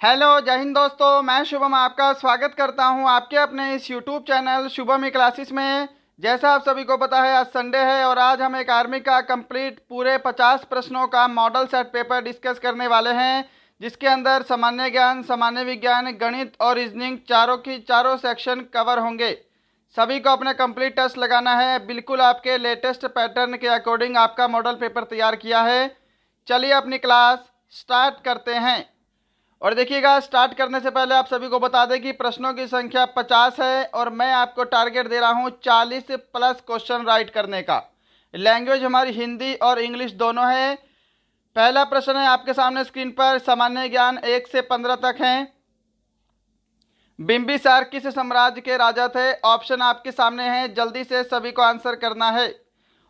Hello जय हिंद दोस्तों, मैं शुभम आपका स्वागत करता हूं आपके अपने इस यूट्यूब चैनल शुभम ई क्लासेस में। जैसा आप सभी को पता है, आज संडे है और आज हम एक आर्मी का कंप्लीट पूरे 50 प्रश्नों का मॉडल सेट पेपर डिस्कस करने वाले हैं, जिसके अंदर सामान्य ज्ञान, सामान्य विज्ञान, गणित और रीजनिंग चारों की चारों सेक्शन कवर होंगे। सभी को अपना कंप्लीट टेस्ट लगाना है। बिल्कुल आपके लेटेस्ट पैटर्न के अकॉर्डिंग आपका मॉडल पेपर तैयार किया है। चलिए अपनी क्लास स्टार्ट करते हैं। और देखिएगा, स्टार्ट करने से पहले आप सभी को बता दें कि प्रश्नों की संख्या 50 है और मैं आपको टारगेट दे रहा हूं 40 प्लस क्वेश्चन राइट करने का। लैंग्वेज हमारी हिंदी और इंग्लिश दोनों है। पहला प्रश्न है आपके सामने स्क्रीन पर। सामान्य ज्ञान 1 से 15 तक है। बिंबिसार किस साम्राज्य के राजा थे? ऑप्शन आपके सामने है, जल्दी से सभी को आंसर करना है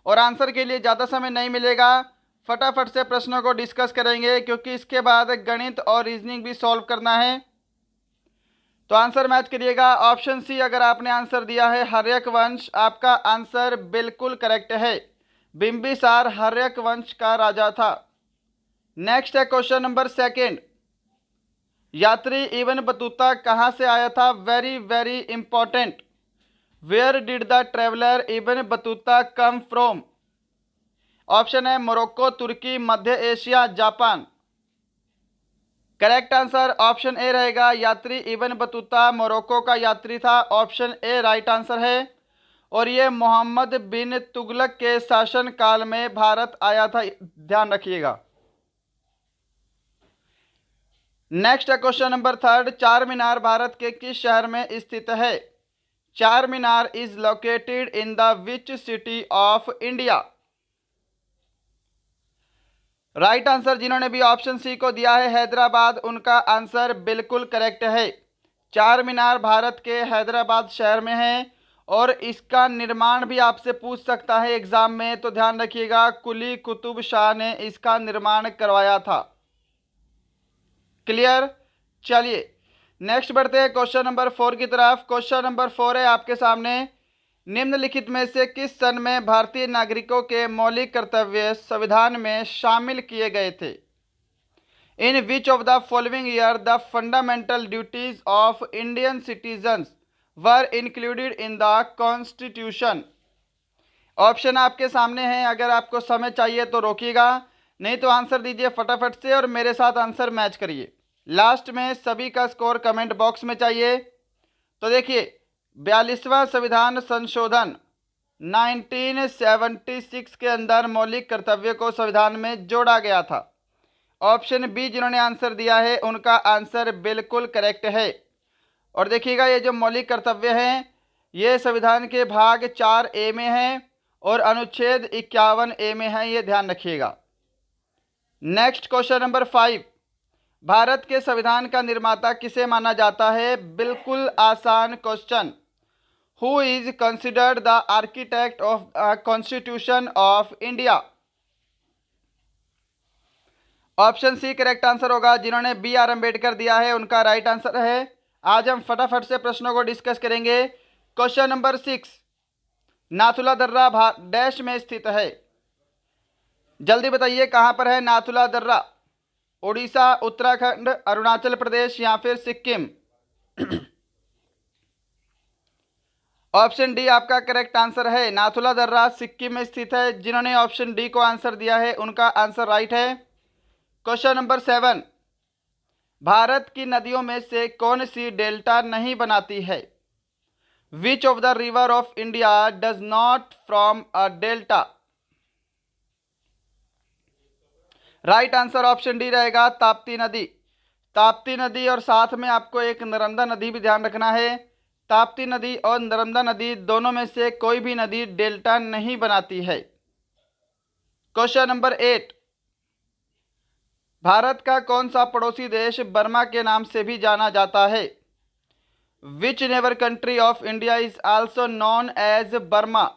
और आंसर के लिए ज़्यादा समय नहीं मिलेगा। फटाफट से प्रश्नों को डिस्कस करेंगे क्योंकि इसके बाद गणित और रीजनिंग भी सॉल्व करना है। तो आंसर मैच करिएगा। ऑप्शन सी अगर आपने आंसर दिया है हर्यक वंश, आपका आंसर बिल्कुल करेक्ट है। बिंबिसार हर्यक वंश का राजा था। नेक्स्ट है क्वेश्चन नंबर सेकेंड। यात्री इब्न बतूता कहाँ से आया था? Very very important. Where did the traveller Ibn Battuta come from? Option है मोरक्को, तुर्की, मध्य Asia, Japan. Correct answer option A रहेगा। यात्री इब्न बतूता मोरक्को का यात्री था। ऑप्शन ए राइट आंसर है। और ये मोहम्मद बिन तुगलक के शासन काल में भारत आया था, ध्यान रखिएगा। नेक्स्ट है क्वेश्चन नंबर थर्ड। चार मीनार भारत के किस शहर में स्थित है? Charminar is located in the which city of India? Right answer जिन्होंने भी ऑप्शन सी को दिया है हैदराबाद, उनका आंसर बिल्कुल करेक्ट है। चार मीनार भारत के हैदराबाद शहर में है और इसका निर्माण भी आपसे पूछ सकता है एग्जाम में, तो ध्यान रखिएगा, कुली कुतुब शाह ने इसका निर्माण करवाया था। क्लियर? चलिए नेक्स्ट बढ़ते हैं क्वेश्चन नंबर 4 की तरफ। क्वेश्चन नंबर 4 है आपके सामने। निम्नलिखित में से किस सन में भारतीय नागरिकों के मौलिक कर्तव्य संविधान में शामिल किए गए थे? In which of the following year the fundamental duties of Indian citizens were included in the constitution? Option आपके सामने हैं, अगर आपको समय चाहिए तो रोकिएगा, नहीं तो आंसर दीजिए फटाफट से और मेरे साथ आंसर मैच करिए। लास्ट में सभी का स्कोर कमेंट बॉक्स में चाहिए। तो देखिए, 42वां संविधान संशोधन 1976 के अंदर मौलिक कर्तव्य को संविधान में जोड़ा गया था। ऑप्शन बी जिन्होंने आंसर दिया है उनका आंसर बिल्कुल करेक्ट है। और देखिएगा, ये जो मौलिक कर्तव्य हैं ये संविधान के भाग 4A में है और अनुच्छेद 51A में है, ये ध्यान रखिएगा। Next question number 5। भारत के संविधान का निर्माता किसे माना जाता है? बिल्कुल आसान question. Who is considered the architect of constitution of India? Option C correct answer होगा। जिन्होंने B.R. अम्बेडकर दिया है उनका राइट आंसर है। आज हम फटाफट से प्रश्नों को डिस्कस करेंगे। Question number 6। नाथुला दर्रा डैश में स्थित है? जल्दी बताइए कहां पर है नाथुला दर्रा? उड़ीसा, उत्तराखंड, अरुणाचल प्रदेश या फिर सिक्किम? ऑप्शन डी आपका करेक्ट आंसर है। नाथुला दर्रा सिक्किम में स्थित है। जिन्होंने ऑप्शन डी को आंसर दिया है उनका आंसर राइट है। Question number 7। भारत की नदियों में से कौन सी डेल्टा नहीं बनाती है? विच of the river of India does not from a delta? Right answer option D रहेगा, ताप्ती नदी। ताप्ती नदी और साथ में आपको एक नर्मदा नदी भी ध्यान रखना है। ताप्ती नदी और नर्मदा नदी दोनों में से कोई भी नदी डेल्टा नहीं बनाती है। Question number 8। भारत का कौन सा पड़ोसी देश बर्मा के नाम से भी जाना जाता है? Which neighbour country of India is also known as Burma?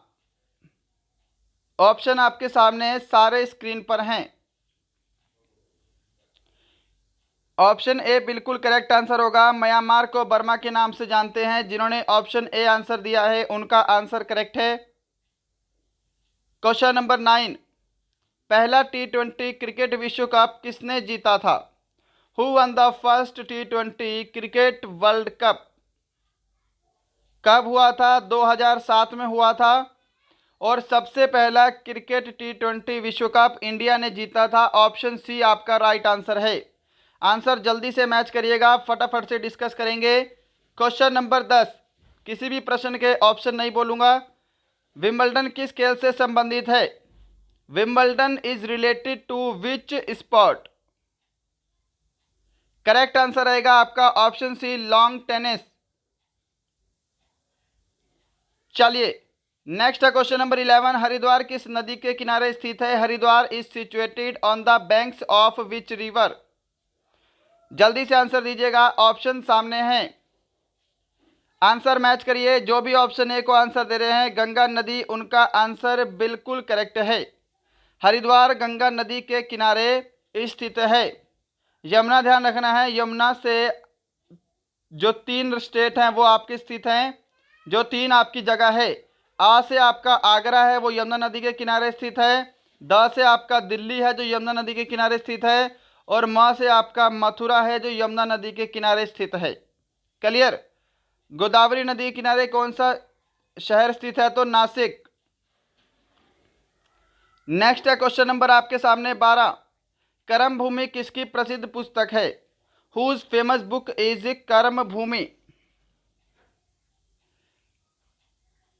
Option आपके सामने सारे स्क्रीन पर हैं। ऑप्शन ए बिल्कुल करेक्ट आंसर होगा। म्यांमार को बर्मा के नाम से जानते हैं। जिन्होंने ऑप्शन ए आंसर दिया है उनका आंसर करेक्ट है। Question number 9। पहला T20 क्रिकेट विश्व कप किसने जीता था? Who one the first T20 cricket world cup? कब हुआ था? 2007 में हुआ था। और सबसे पहला क्रिकेट T20 विश्व कप इंडिया ने जीता था। ऑप्शन सी आपका राइट आंसर है। आंसर जल्दी से मैच करिएगा, फटाफट से डिस्कस करेंगे। क्वेश्चन नंबर 10, किसी भी प्रश्न के ऑप्शन नहीं बोलूंगा। विंबलडन किस खेल से संबंधित है? Wimbledon is related to which sport? Correct answer रहेगा आपका ऑप्शन सी लॉन्ग टेनिस। चलिए नेक्स्ट है क्वेश्चन नंबर 11, हरिद्वार किस नदी के किनारे स्थित है? Haridwar is situated on the banks of which river? जल्दी से आंसर दीजिएगा, ऑप्शन सामने हैं, आंसर मैच करिए। जो भी ऑप्शन ए को आंसर दे रहे हैं गंगा नदी, उनका आंसर बिल्कुल करेक्ट है। हरिद्वार गंगा नदी के किनारे स्थित है। यमुना ध्यान रखना है, यमुना से जो 3 स्टेट हैं वो आपके स्थित हैं। जो 3 आपकी जगह है, आ से आपका आगरा है, वो यमुना नदी के किनारे स्थित है। द से आपका दिल्ली है, जो यमुना नदी के किनारे स्थित है। और म से आपका मथुरा है, जो यमुना नदी के किनारे स्थित है। क्लियर? गोदावरी नदी के किनारे कौन सा शहर स्थित है? तो नासिक। नेक्स्ट है क्वेश्चन नंबर आपके सामने 12, कर्म भूमि किसकी प्रसिद्ध पुस्तक है? हुज फेमस बुक इज कर्म भूमि?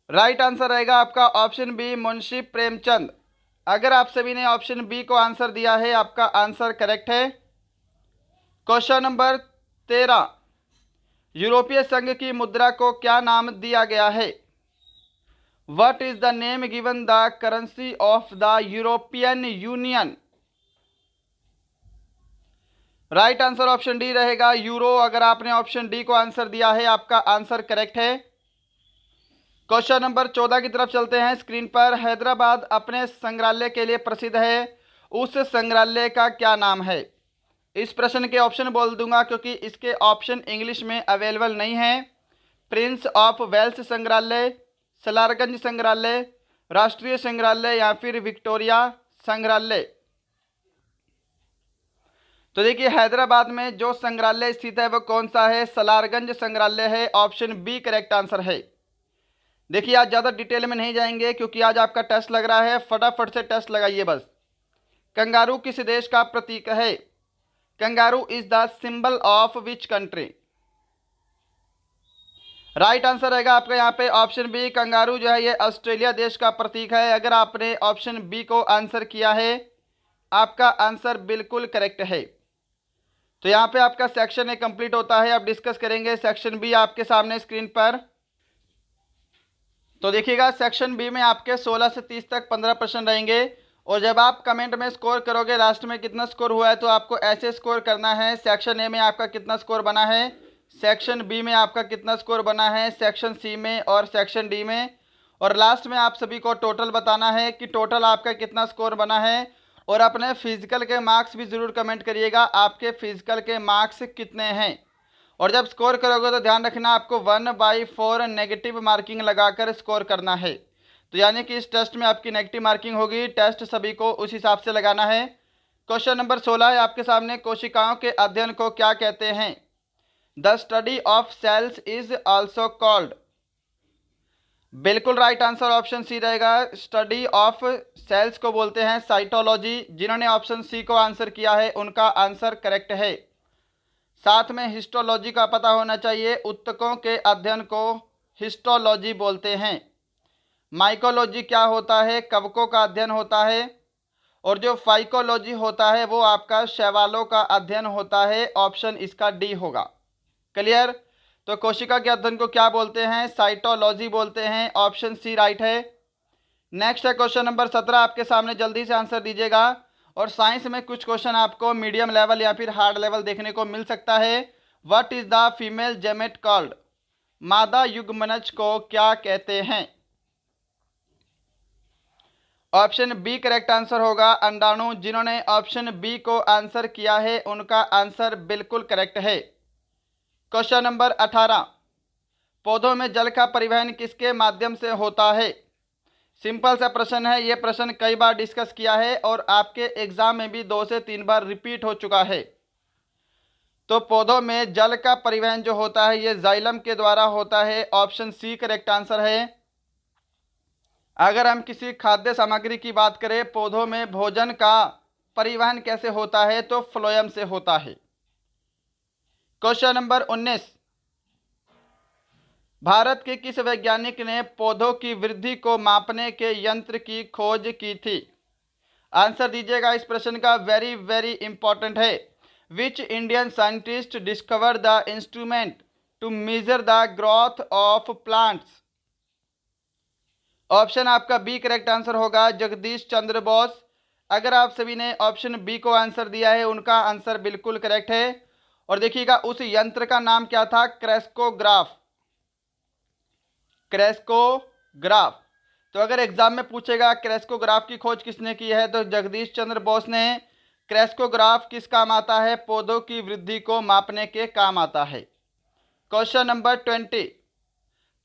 राइट आंसर रहेगा आपका ऑप्शन बी मुंशी प्रेमचंद। अगर आप सभी ने ऑप्शन बी को आंसर दिया है, आपका आंसर करेक्ट है। क्वेश्चन नंबर 13, यूरोपीय संघ की मुद्रा को क्या नाम दिया गया है? What is the name given the currency of the European union? Right answer option D रहेगा यूरो। अगर आपने ऑप्शन डी को आंसर दिया है, आपका आंसर करेक्ट है। क्वेश्चन नंबर 14 की तरफ चलते हैं स्क्रीन पर। हैदराबाद अपने संग्रहालय के लिए प्रसिद्ध है, उस संग्रहालय का क्या नाम है? इस प्रश्न के ऑप्शन बोल दूंगा क्योंकि इसके ऑप्शन इंग्लिश में अवेलेबल नहीं है। प्रिंस ऑफ वेल्स संग्रहालय, सलारगंज संग्रहालय, राष्ट्रीय संग्रहालय या फिर विक्टोरिया संग्रहालय। तो देखिए हैदराबाद में जो संग्रहालय स्थित है वो कौन सा है? सलारगंज संग्रहालय है। ऑप्शन बी करेक्ट आंसर है। देखिए आज ज़्यादा डिटेल में नहीं जाएंगे क्योंकि आज आपका टेस्ट लग रहा है, फटाफट से टेस्ट लगाइए बस। कंगारू किस देश का प्रतीक है? Kangaroo is the symbol of which country? Right answer रहेगा आपका यहाँ पे ऑप्शन बी, कंगारू जो है ये ऑस्ट्रेलिया देश का प्रतीक है। अगर आपने ऑप्शन बी को आंसर किया है, आपका आंसर बिल्कुल करेक्ट है। तो यहाँ पे आपका सेक्शन ए कंप्लीट होता है। अब डिस्कस करेंगे सेक्शन बी आपके सामने स्क्रीन पर। तो देखिएगा सेक्शन बी में आपके 16 से 30 तक 15 प्रश्न रहेंगे और जब आप कमेंट में स्कोर करोगे लास्ट में कितना स्कोर हुआ है तो आपको ऐसे स्कोर करना है। सेक्शन ए में आपका कितना स्कोर बना है, सेक्शन बी में आपका कितना स्कोर बना है, सेक्शन सी में और सेक्शन डी में, और लास्ट में आप सभी को टोटल बताना है कि टोटल आपका कितना स्कोर बना है। और अपने फिजिकल के मार्क्स भी ज़रूर कमेंट करिएगा, आपके फिजिकल के मार्क्स कितने हैं। और जब स्कोर करोगे तो ध्यान रखना आपको 1/4 नेगेटिव मार्किंग लगाकर स्कोर करना है। तो यानी कि इस टेस्ट में आपकी नेगेटिव मार्किंग होगी। टेस्ट सभी को उस हिसाब से लगाना है। क्वेश्चन नंबर 16 है आपके सामने, कोशिकाओं के अध्ययन को क्या कहते हैं? The study of cells is also called? बिल्कुल राइट आंसर ऑप्शन सी रहेगा। स्टडी ऑफ सेल्स को बोलते हैं साइटोलॉजी। जिन्होंने ऑप्शन सी को आंसर किया है उनका आंसर करेक्ट है। साथ में हिस्टोलॉजी का पता होना चाहिए। ऊतकों के अध्ययन को हिस्टोलॉजी बोलते हैं। माइकोलॉजी क्या होता है? कवकों का अध्ययन होता है। और जो फाइकोलॉजी होता है वो आपका शैवालों का अध्ययन होता है। ऑप्शन इसका डी होगा। क्लियर? तो कोशिका के अध्ययन को क्या बोलते हैं? साइटोलॉजी बोलते हैं। ऑप्शन सी राइट है। नेक्स्ट है क्वेश्चन नंबर 17 आपके सामने, जल्दी से आंसर दीजिएगा। और साइंस में कुछ क्वेश्चन आपको मीडियम लेवल या फिर हार्ड लेवल देखने को मिल सकता है। What is the female gamete called? मादा युग्मनज को क्या कहते हैं? ऑप्शन बी करेक्ट आंसर होगा, अंडाणु। जिन्होंने ऑप्शन बी को आंसर किया है उनका आंसर बिल्कुल करेक्ट है। क्वेश्चन नंबर 18, पौधों में जल का परिवहन किसके माध्यम से होता है? सिंपल सा प्रश्न है। ये प्रश्न कई बार डिस्कस किया है और आपके एग्जाम में भी 2 से 3 बार रिपीट हो चुका है। तो पौधों में जल का परिवहन जो होता है ये जाइलम के द्वारा होता है। ऑप्शन सी करेक्ट आंसर है। अगर हम किसी खाद्य सामग्री की बात करें, पौधों में भोजन का परिवहन कैसे होता है, तो फ्लोएम से होता है। क्वेश्चन नंबर 19, भारत के किस वैज्ञानिक ने पौधों की वृद्धि को मापने के यंत्र की खोज की थी? आंसर दीजिएगा इस प्रश्न का, वेरी वेरी इंपॉर्टेंट है। Which Indian scientist discover the instrument to measure the growth of plants? Option आपका बी करेक्ट आंसर होगा, जगदीश चंद्र बोस। अगर आप सभी ने ऑप्शन बी को आंसर दिया है, उनका आंसर बिल्कुल करेक्ट है। और देखिएगा उस यंत्र का नाम क्या था, क्रेस्कोग्राफ। क्रेस्कोग्राफ। तो अगर एग्जाम में पूछेगा क्रेस्कोग्राफ की खोज किसने की है, तो जगदीश चंद्र बोस ने। क्रेस्कोग्राफ किस काम आता है, पौधों की वृद्धि को मापने के काम आता है। क्वेश्चन नंबर 20,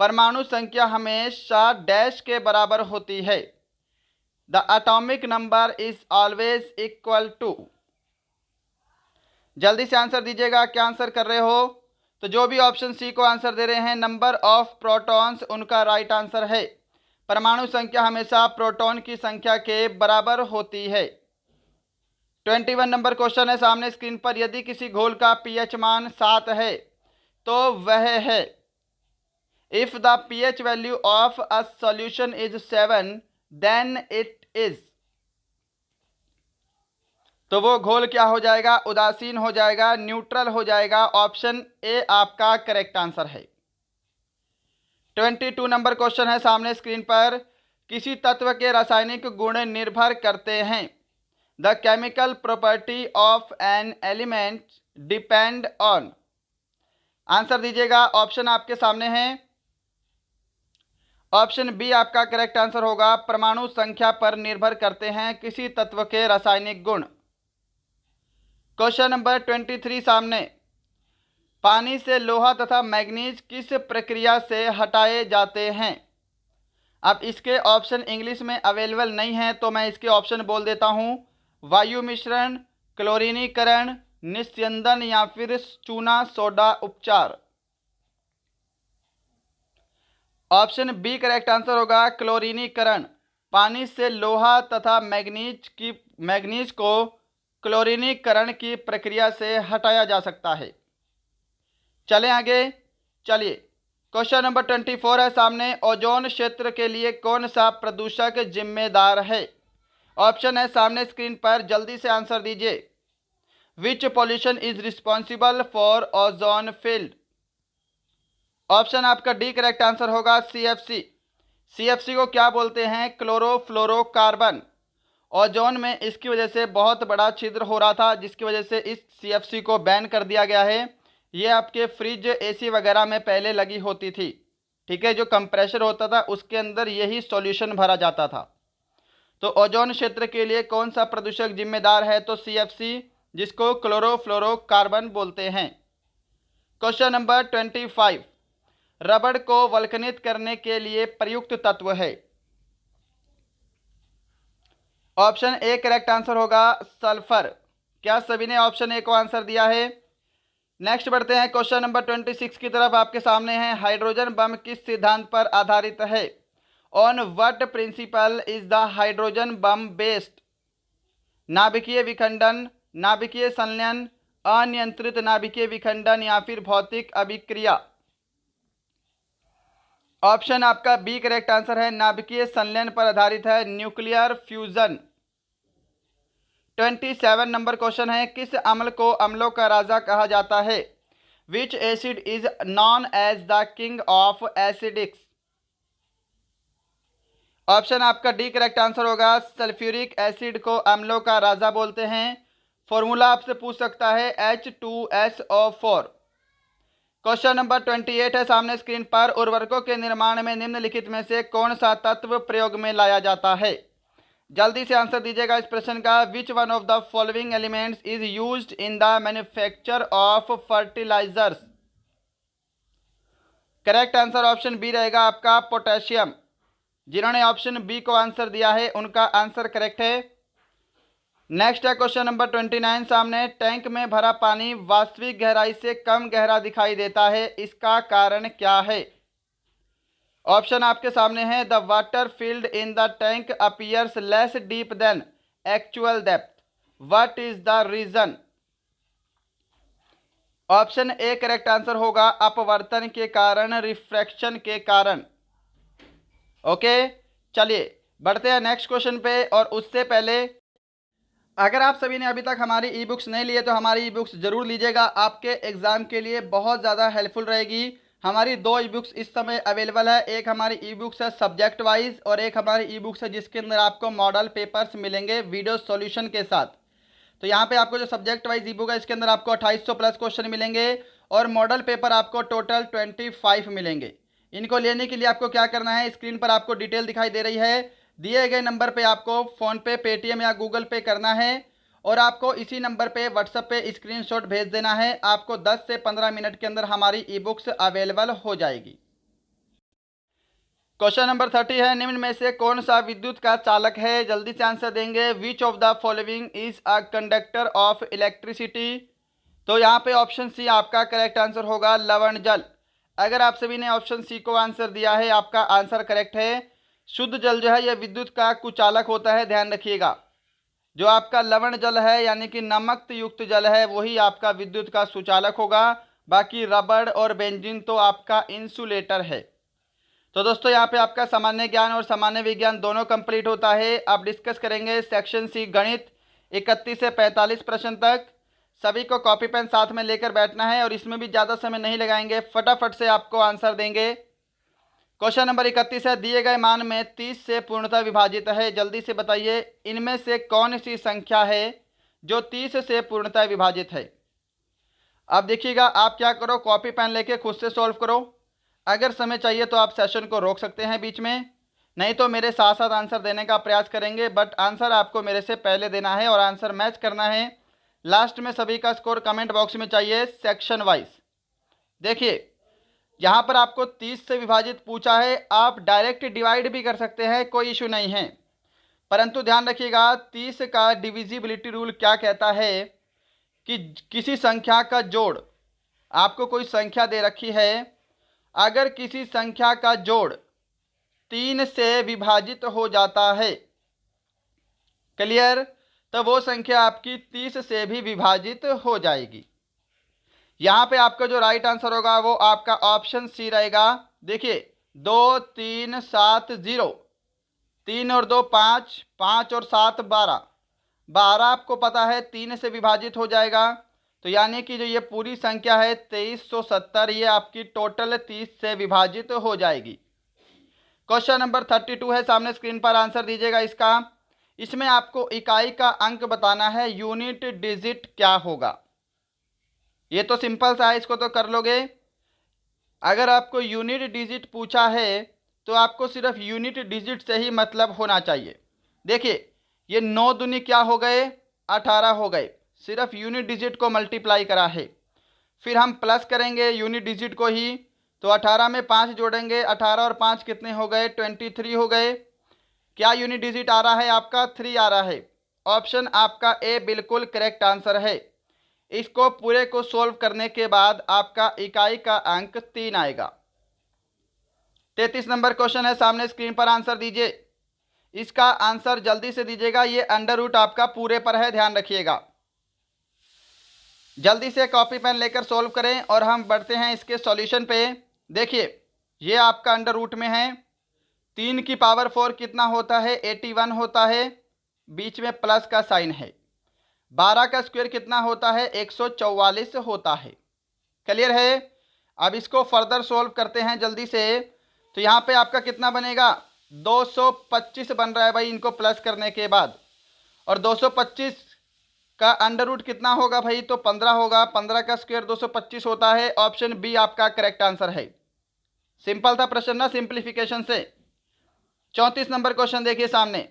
परमाणु संख्या हमेशा डैश के बराबर होती है। The atomic number is always equal to. जल्दी से आंसर दीजिएगा, क्या आंसर कर रहे हो? तो जो भी ऑप्शन सी को आंसर दे रहे हैं, नंबर ऑफ प्रोटॉन्स, उनका राइट आंसर है। परमाणु संख्या हमेशा प्रोटॉन की संख्या के बराबर होती है। 21 नंबर क्वेश्चन है सामने स्क्रीन पर, यदि किसी घोल का पीएच मान 7 है तो वह है। If the pH value of a solution is 7 then it is. तो वो घोल क्या हो जाएगा, उदासीन हो जाएगा, न्यूट्रल हो जाएगा। ऑप्शन ए आपका करेक्ट आंसर है। 22 नंबर क्वेश्चन है सामने स्क्रीन पर, किसी तत्व के रासायनिक गुण निर्भर करते हैं। The chemical property of an element depend on. Answer दीजिएगा, ऑप्शन आपके सामने है। ऑप्शन बी आपका करेक्ट आंसर होगा, परमाणु संख्या पर निर्भर करते हैं किसी तत्व के रासायनिक गुण। क्वेश्चन नंबर 23 सामने, पानी से लोहा तथा मैग्नीज किस प्रक्रिया से हटाए जाते हैं? अब इसके ऑप्शन इंग्लिश में अवेलेबल नहीं है, तो मैं इसके ऑप्शन बोल देता हूं, वायु मिश्रण, क्लोरीनीकरण, निस्यंदन या फिर चूना सोडा उपचार। ऑप्शन बी करेक्ट आंसर होगा, क्लोरीनीकरण। पानी से लोहा तथा मैग्नीज को क्लोरीनीकरण की प्रक्रिया से हटाया जा सकता है। चलें आगे, चलिए क्वेश्चन नंबर 24 है सामने, ओजोन क्षेत्र के लिए कौन सा प्रदूषक जिम्मेदार है? ऑप्शन है सामने स्क्रीन पर, जल्दी से आंसर दीजिए। Which pollution is responsible for ozone field? Option आपका डी करेक्ट आंसर होगा, CFC। CFC को क्या बोलते हैं, क्लोरोफ्लोरोकार्बन। ओजोन में इसकी वजह से बहुत बड़ा छिद्र हो रहा था, जिसकी वजह से इस CFC को बैन कर दिया गया है। ये आपके फ्रिज AC वगैरह में पहले लगी होती थी, ठीक है, जो कंप्रेशर होता था उसके अंदर यही सॉल्यूशन भरा जाता था। तो ओजोन क्षेत्र के लिए कौन सा प्रदूषक जिम्मेदार है, तो CFC, जिसको क्लोरोफ्लोरोकार्बन बोलते हैं। क्वेश्चन नंबर 25, रबड़ को वल्कनित करने के लिए प्रयुक्त तत्व है। ऑप्शन ए करेक्ट आंसर होगा, सल्फर। क्या सभी ने ऑप्शन ए को आंसर दिया है? नेक्स्ट बढ़ते हैं क्वेश्चन नंबर 26 की तरफ, आपके सामने है, हाइड्रोजन बम किस सिद्धांत पर आधारित है? On what principle is the hydrogen bomb based? नाभिकीय विखंडन, नाभिकीय संलयन, अनियंत्रित नाभिकीय विखंडन या फिर भौतिक अभिक्रिया। ऑप्शन आपका बी करेक्ट आंसर है, नाभिकीय संलयन पर आधारित है, न्यूक्लियर फ्यूजन। 27 नंबर क्वेश्चन है, किस अम्ल को अम्लों का राजा कहा जाता है? Which acid is known as the king of acidics? Option आपका डी करेक्ट आंसर होगा, सल्फ्यूरिक एसिड को अम्लों का राजा बोलते हैं। फॉर्मूला आपसे पूछ सकता है, H2SO4। क्वेश्चन नंबर 28 है सामने स्क्रीन पर, उर्वरकों के निर्माण में निम्नलिखित में से कौन सा तत्व प्रयोग में लाया जाता है? जल्दी से आंसर दीजिएगा इस प्रश्न का, which one of the following elements is used in the manufacture of fertilisers? Correct answer option B रहेगा आपका, पोटेशियम। जिन्होंने ऑप्शन बी को आंसर दिया है उनका आंसर करेक्ट है। नेक्स्ट है क्वेश्चन नंबर 29 सामने। टैंक में भरा पानी वास्तविक गहराई से कम गहरा दिखाई देता है, इसका कारण क्या है? ऑप्शन आपके सामने है। The water filled in the tank appears less deep than actual depth. What is the reason? Option A correct answer होगा अपवर्तन के कारण, रिफ्रैक्शन के कारण। ओके, चलिए बढ़ते हैं नेक्स्ट क्वेश्चन पे। और उससे पहले अगर आप सभी ने अभी तक हमारी ई बुक्स नहीं लिए तो हमारी ई बुक्स जरूर लीजिएगा, आपके एग्जाम के लिए बहुत ज़्यादा हेल्पफुल रहेगी। हमारी दो ई बुक्स इस समय अवेलेबल है। एक हमारी ई बुक्स है सब्जेक्ट वाइज और एक हमारी ई बुक्स है जिसके अंदर आपको मॉडल पेपर्स मिलेंगे वीडियो सॉल्यूशन के साथ। तो यहाँ पे आपको जो सब्जेक्ट वाइज ई बुक है इसके अंदर आपको 2800 प्लस क्वेश्चन मिलेंगे और मॉडल पेपर आपको टोटल 25 मिलेंगे। इनको लेने के लिए आपको क्या करना है, स्क्रीन पर आपको डिटेल दिखाई दे रही है, दिए गए नंबर पे आपको फ़ोनपे, पेटीएम या गूगल पे करना है और आपको इसी नंबर पे व्हाट्सएप पे स्क्रीनशॉट भेज देना है। आपको 10 से 15 मिनट के अंदर हमारी ई बुक्स अवेलेबल हो जाएगी। क्वेश्चन नंबर 30 है। निम्न में से कौन सा विद्युत का चालक है? जल्दी से आंसर देंगे। विच of the following is a conductor of electricity? तो यहाँ पे ऑप्शन सी आपका करेक्ट आंसर होगा, लवण जल। अगर आप सभी ने ऑप्शन सी को आंसर दिया है, आपका आंसर करेक्ट है। शुद्ध जल जो है यह विद्युत का कुचालक होता है, ध्यान रखिएगा। जो आपका लवण जल है यानी कि नमक युक्त जल है वही आपका विद्युत का सुचालक होगा। बाकी रबड़ और बेंजीन तो आपका इंसुलेटर है। तो दोस्तों यहाँ पे आपका सामान्य ज्ञान और सामान्य विज्ञान दोनों कंप्लीट होता है। अब डिस्कस करेंगे सेक्शन सी गणित 31 से 45 प्रश्न तक। सभी को कॉपी पेन साथ में लेकर बैठना है और इसमें भी ज़्यादा समय नहीं लगाएंगे, फटाफट से आपको आंसर देंगे। क्वेश्चन नंबर 31 है। दिए गए मान में 30 से पूर्णतः विभाजित है, जल्दी से बताइए इनमें से कौन सी संख्या है जो 30 से पूर्णतः विभाजित है? अब देखिएगा, आप क्या करो, कॉपी पेन लेके खुद से सॉल्व करो। अगर समय चाहिए तो आप सेशन को रोक सकते हैं बीच में, नहीं तो मेरे साथ साथ आंसर देने का प्रयास करेंगे, बट आंसर आपको मेरे से पहले देना है और आंसर मैच करना है। लास्ट में सभी का स्कोर कमेंट बॉक्स में चाहिए सेक्शन वाइज। देखिए यहाँ पर आपको 30 से विभाजित पूछा है, आप डायरेक्ट डिवाइड भी कर सकते हैं, कोई इशू नहीं है। परंतु ध्यान रखिएगा 30 का डिविजिबिलिटी रूल क्या कहता है कि किसी संख्या का जोड़, आपको कोई संख्या दे रखी है, अगर किसी संख्या का जोड़ 3 से विभाजित हो जाता है, क्लियर, तो वो संख्या आपकी 30 से भी विभाजित हो जाएगी। यहाँ पे आपका जो राइट आंसर होगा वो आपका ऑप्शन सी रहेगा। देखिए 2 3 7 0, 3 और 2 5, 5 और 7 12, 12 आपको पता है 3 से विभाजित हो जाएगा। तो यानी कि जो ये पूरी संख्या है 2370, ये आपकी टोटल 30 से विभाजित हो जाएगी। क्वेश्चन नंबर 32 है, सामने स्क्रीन पर आंसर दीजिएगा इसका। इसमें आपको इकाई का अंक बताना है, यूनिट डिजिट क्या होगा? ये तो सिंपल सा है, इसको तो कर लोगे। अगर आपको यूनिट डिजिट पूछा है तो आपको सिर्फ यूनिट डिजिट से ही मतलब होना चाहिए। देखिए ये 9 दूनी क्या हो गए, 18 हो गए, सिर्फ यूनिट डिजिट को मल्टीप्लाई करा है। फिर हम प्लस करेंगे यूनिट डिजिट को ही, तो 18 में 5 जोड़ेंगे, 18 और 5 कितने हो गए, 23 हो गए। क्या यूनिट डिजिट आ रहा है आपका? 3 आ रहा है। ऑप्शन आपका ए बिल्कुल करेक्ट आंसर है। इसको पूरे को सोल्व करने के बाद आपका इकाई का अंक 3 आएगा। 33 नंबर क्वेश्चन है, सामने स्क्रीन पर आंसर दीजिए। इसका आंसर जल्दी से दीजिएगा, ये अंडर रूट आपका पूरे पर है, ध्यान रखिएगा। जल्दी से कॉपी पेन लेकर सॉल्व करें और हम बढ़ते हैं इसके सॉल्यूशन पे। देखिए ये आपका अंडर रूट में है, 3 की पावर 4 कितना होता है, 81 होता है, बीच में प्लस का साइन है। 12 का स्क्वायर कितना होता है, 144 होता है। क्लियर है? अब इसको फर्दर सॉल्व करते हैं जल्दी से। तो यहाँ पे आपका कितना बनेगा, 225 बन रहा है भाई इनको प्लस करने के बाद। और 225 का अंडर रूट कितना होगा भाई, तो 15 होगा। 15 का स्क्वायर 225 होता है। ऑप्शन बी आपका करेक्ट आंसर है। सिंपल था प्रश्न ना, सिंप्लीफिकेशन से। 34 नंबर क्वेश्चन देखिए सामने,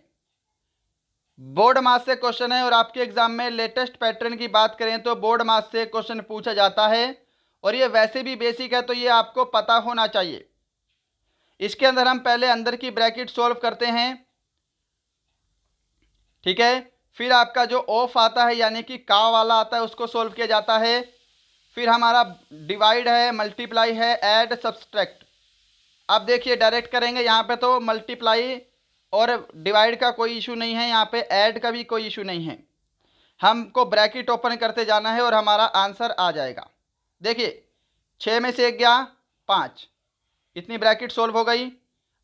बोर्ड मास से क्वेश्चन है और आपके एग्जाम में लेटेस्ट पैटर्न की बात करें तो बोर्ड मास से क्वेश्चन पूछा जाता है और ये वैसे भी बेसिक है तो ये आपको पता होना चाहिए। इसके अंदर हम पहले अंदर की ब्रैकेट सॉल्व करते हैं, ठीक है, फिर आपका जो ऑफ आता है यानी कि का वाला आता है उसको सोल्व किया जाता है। फिर हमारा डिवाइड है, मल्टीप्लाई है, ऐड, सब्सट्रैक्ट। अब देखिए डायरेक्ट करेंगे यहाँ पे तो मल्टीप्लाई और डिवाइड का कोई इशू नहीं है, यहाँ पे ऐड का भी कोई इशू नहीं है। हमको ब्रैकेट ओपन करते जाना है और हमारा आंसर आ जाएगा। देखिए 6 में से 1 गया 5, इतनी ब्रैकेट सोल्व हो गई।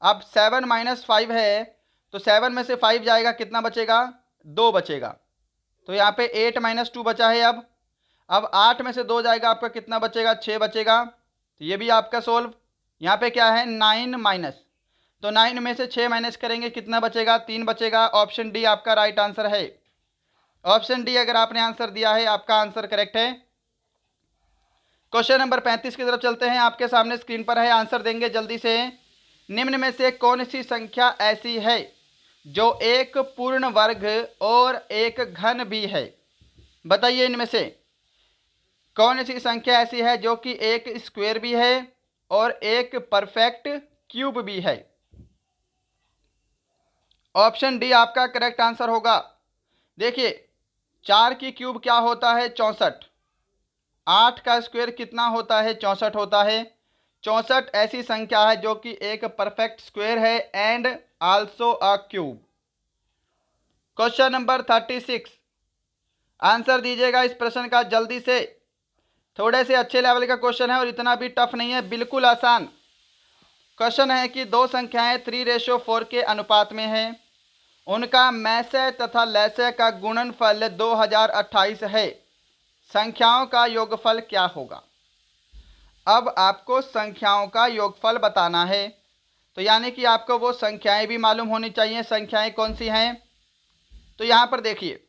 अब 7 माइनस 5 है तो 7 में से 5 जाएगा, कितना बचेगा, 2 बचेगा। तो यहाँ पे 8 माइनस 2 बचा है। अब 8 में से 2 जाएगा, आपका कितना बचेगा, 6 बचेगा। तो ये भी आपका सोल्व। यहाँ पे क्या है 9 माइनस, तो 9 में से 6 माइनस करेंगे, कितना बचेगा, 3 बचेगा। ऑप्शन डी आपका राइट आंसर है। ऑप्शन डी अगर आपने आंसर दिया है आपका आंसर करेक्ट है। क्वेश्चन नंबर 35 की तरफ चलते हैं, आपके सामने स्क्रीन पर है, आंसर देंगे जल्दी से। निम्न में से कौन सी संख्या ऐसी है जो एक पूर्ण वर्ग और एक घन भी है? बताइए इनमें से कौन सी संख्या ऐसी है जो कि एक स्क्वायर भी है और एक परफेक्ट क्यूब भी है? ऑप्शन डी आपका करेक्ट आंसर होगा। देखिए 4 की क्यूब क्या होता है, 64। 8 का स्क्वायर कितना होता है, 64 होता है। 64 ऐसी संख्या है जो कि एक परफेक्ट स्क्वायर है and also a cube. Question number 36, answer दीजिएगा इस प्रश्न का जल्दी से। थोड़े से अच्छे लेवल का क्वेश्चन है और इतना भी टफ नहीं है, बिल्कुल आसान क्वेश्चन है कि दो संख्याएं 3:4 के अनुपात में हैं, उनका मैसे तथा लैसे का गुणनफल 2028 है, संख्याओं का योगफल क्या होगा? अब आपको संख्याओं का योगफल बताना है, तो यानी कि आपको वो संख्याएं भी मालूम होनी चाहिए। संख्याएं कौन सी हैं? तो यहाँ पर देखिए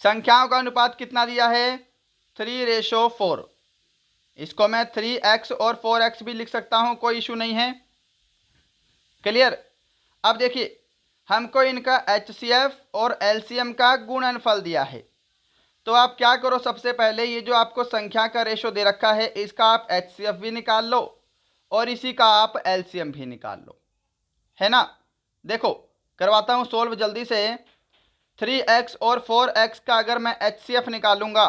संख्याओं का अनुपात कितना दिया है, 3:4। इसको मैं 3x और 4x भी लिख सकता हूँ, कोई इशू नहीं है। क्लियर? अब देखिए हमको इनका HCF और LCM का गुणनफल दिया है, तो आप क्या करो, सबसे पहले ये जो आपको संख्या का रेशो दे रखा है इसका आप HCF भी निकाल लो और इसी का आप LCM भी निकाल लो, है ना। देखो करवाता हूँ सोल्व जल्दी से। 3x और 4x का अगर मैं HCF निकालूंगा,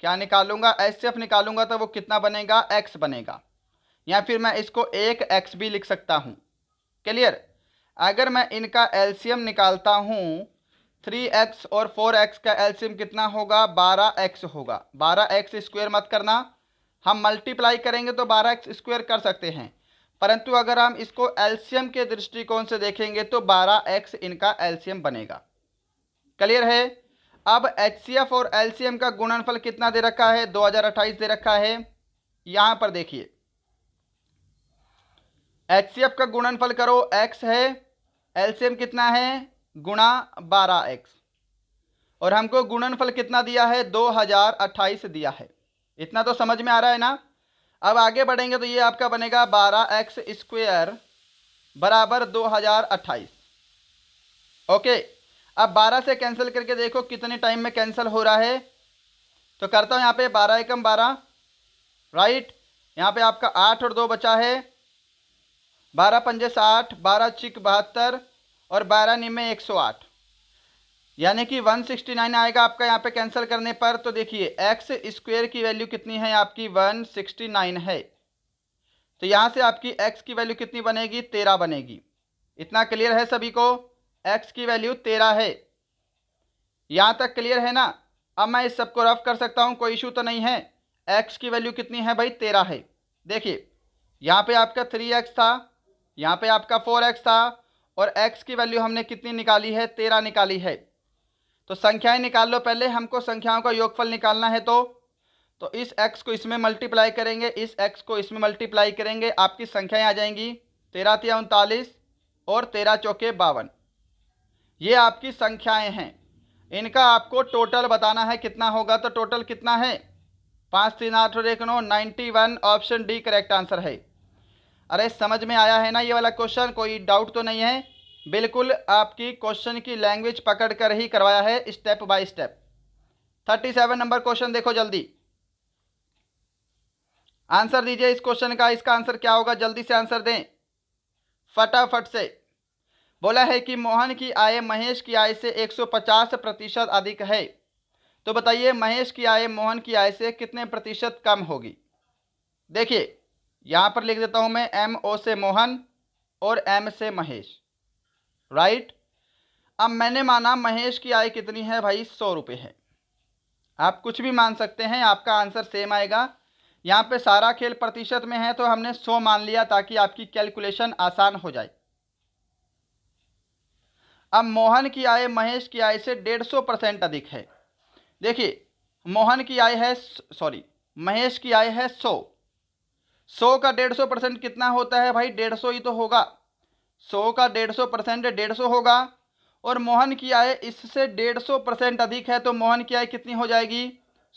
क्या निकालूंगा, HCF निकालूंगा, तो वो कितना बनेगा, x बनेगा, या फिर मैं इसको 1x भी लिख सकता हूँ। क्लियर? अगर मैं इनका LCM निकालता हूँ, 3x और 4x का LCM कितना होगा, 12x होगा। 12x स्क्वायर मत करना, हम मल्टीप्लाई करेंगे तो 12x स्क्वायर कर सकते हैं, परंतु अगर हम इसको LCM के दृष्टिकोण से देखेंगे तो 12x इनका LCM बनेगा। क्लियर है? अब HCF और LCM का गुणनफल कितना दे रखा है, 2028 दे रखा है। यहां पर देखिए HCF का गुणनफल करो, x है, LCM कितना है, गुणा 12x, और हमको गुणनफल कितना दिया है, 2028 दिया है। इतना तो समझ में आ रहा है ना। अब आगे बढ़ेंगे तो ये आपका बनेगा 12x स्क्वायर बराबर 2028। ओके, अब 12 से कैंसिल करके देखो कितने टाइम में कैंसिल हो रहा है, तो करता हूँ यहाँ पे 12 एकम 12, राइट। यहाँ पे आपका 8 और 2 बचा है, 12 पंजे 60, 12 चिक 72 और 12 निमे 108, यानी कि 169 आएगा आपका यहाँ पे कैंसिल करने पर। तो देखिए एक्स स्क्वायर की वैल्यू कितनी है आपकी, 169 है, तो यहाँ से आपकी एक्स की वैल्यू कितनी बनेगी, 13 बनेगी। इतना क्लियर है सभी को? एक्स की वैल्यू 13 है, यहाँ तक क्लियर है ना। अब मैं इस सबको रफ कर सकता हूँ, कोई इशू तो नहीं है। एक्स की वैल्यू कितनी है भाई, 13 है। देखिए यहाँ पे आपका 3x था, यहाँ पे आपका 4x था, और x की वैल्यू हमने कितनी निकाली है, 13 निकाली है। तो संख्याएं निकाल लो पहले, हमको संख्याओं का योगफल निकालना है। तो इस x को इसमें मल्टीप्लाई करेंगे, इस x को इसमें मल्टीप्लाई करेंगे, आपकी संख्याएं आ जाएंगी 13 तिया 39 और 13 चौके 52। ये आपकी संख्याएं हैं, इनका आपको टोटल बताना है कितना होगा। तो टोटल कितना है, 5 3 8 और 1 9, 91। ऑप्शन डी करेक्ट आंसर है। अरे समझ में आया है ना ये वाला क्वेश्चन, कोई डाउट तो नहीं है? बिल्कुल आपकी क्वेश्चन की लैंग्वेज पकड़ कर ही करवाया है, step by step. 37 number question देखो जल्दी, आंसर दीजिए इस क्वेश्चन का। इसका आंसर क्या होगा, जल्दी से आंसर दें फटाफट से। बोला है कि मोहन की आय महेश की आय से 150% अधिक है। तो बताइए महेश की आय मोहन की आय से कितने प्रतिशत कम होगी। देखिए यहाँ पर लिख देता हूँ मैं MO से मोहन और M से महेश, राइट। अब मैंने माना महेश की आय कितनी है भाई, 100 रुपये है। आप कुछ भी मान सकते हैं, आपका आंसर सेम आएगा। यहाँ पे सारा खेल प्रतिशत में है तो हमने 100 मान लिया ताकि आपकी कैलकुलेशन आसान हो जाए। अब मोहन की आय महेश की आय से 150% अधिक है। देखिए मोहन की आय है, सॉरी महेश की आय है 100। 100 का 150% कितना होता है भाई, 150 ही तो होगा। 100 का 150% 150 होगा। और मोहन की आय इससे 150% अधिक है तो मोहन की आय कितनी हो जाएगी,